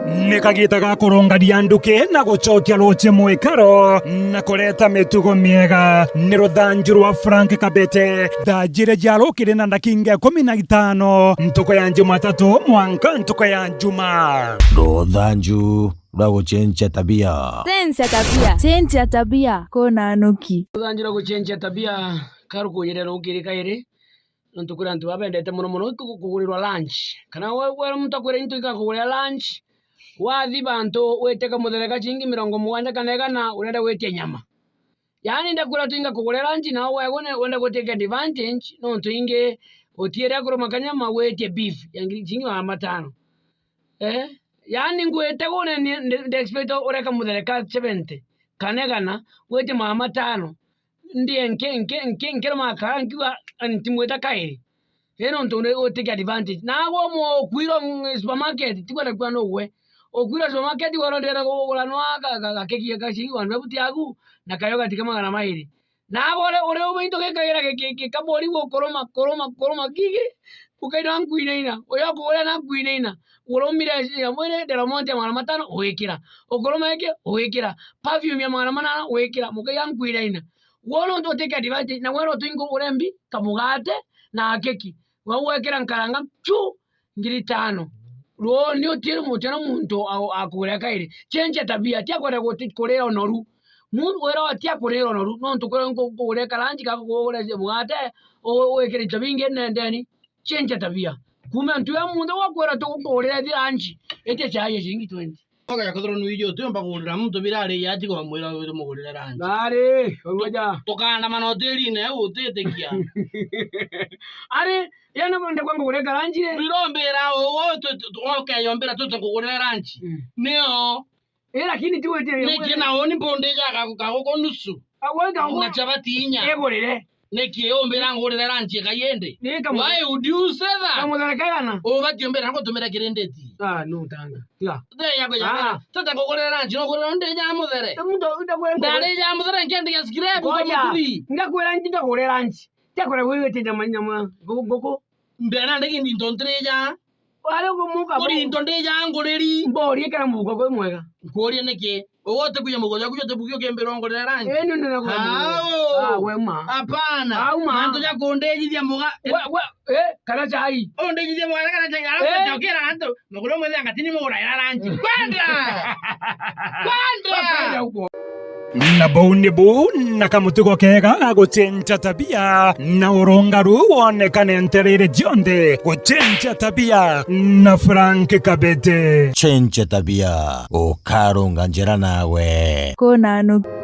Nikagita ga kurungaria nduki na gucokia ruche mwikaro na kureta mitugo miega ni ruthanju rwa Frank Kabete thanjire jarukire na ndakinga 15 ntuko ya Jumatatu mwanka ntuko ya Juma ruthanju rwa gucenjia tabia cenjia tabia kona nuki ruthanju rwa gucenjia tabia karukuyire rukiri kairi ntukura antu babendete muno kugurirwa lunch kana wewe muntu akwira into ikakugurira lunch wathi bantu weteka muthereka chingi 70 kanegana urenda wetie nyama yani ndakura twinga kugurira lunch na wewe wenda guteka advantage no twinge otiere akoro makanyama wetie beef yangi chingi 5 yani ngwete gone ndi expect ureka muthereka 70 kanegana wetie 5 ndiye nke maka nkiwa antimweta kairi eno ntonde o take advantage na go mo kwiro supermarket tikwenda kwa nowe okwira supermarket waro ndera go golanwa ga keki ga chingi wanwe buti yagu na kayo katika magana mairi na gore ore ubinto ke kaira ke kabori go koroma kiki ukaida nkuineina oyo ko na nkuineina uromira ya mwene ndera monte magana 5 oekira okoroma yake oekira perfume ya magana 8 oekira mukaya nkuineina wono ndo take advantage na wero twingo urembi kamugate na keki wawekera nkaranga chu ngiri 5 ro ni otire mutera muntu akugura kaire chenja tabia tia kwenda gukorera onoru mundu wera atia kurera onoru no ntukore ngure karanji ka kugura mugate wekera tabinge ndeni chenja tabia kuma ntu ya mundu wakwera to kukorera diranji ete chaye chingi 20 Oga yakadro nuijo tuyomba kugurira muntu birare yati ko mwira wero mugurira ranje. Ngare, ngoja. Tokana manoteli ne utetekia. Are yana kwenda kwangu kugurira ranje. Birombera o okay yombera tuto kugurira ranje. Neo. Lakini tuwe tena. Neki naoni ponde jaka kako nusu. Awega una chabatinya. Egorere. Neki yombera ngurira ranje kayende. Why would you say that? Kamudarakana. O bati yombera ngo tumera kirendeti. No tanga. Ya. Yako ya. Tata kugurira ranje no kugurira nde nya muthere. Mundo utakwenda. Ndale nya muthere ngende ya skrebu kwa muturi. Ngakwera ntinda kugurira ranje. Takora wewe tenda manyama. Goko. Mbena ndege ndi ntontreja. Wale kumuka. Kuri ntondeja ngoreri. Mbori ekara mugo ko mwega. Kuri neke. Owote kuya mugoja kuja tebukyo kembero ngorera ranje. Ndio nakura. Wema. Hapana. Manto ya kondeji dia muga. Kana chai. Ondeji dia muga kana chai. Ala tokera anto. Mugulo mwezi angatini mugura ira ranje. Kwanda. Kwanda. na bounibu na kamutugo kega gucenja tabia na urongaru wonekane nterere jonde gucenja tabia na Frank Kabete cenjia tabia ukarunga njira nawe kona nuki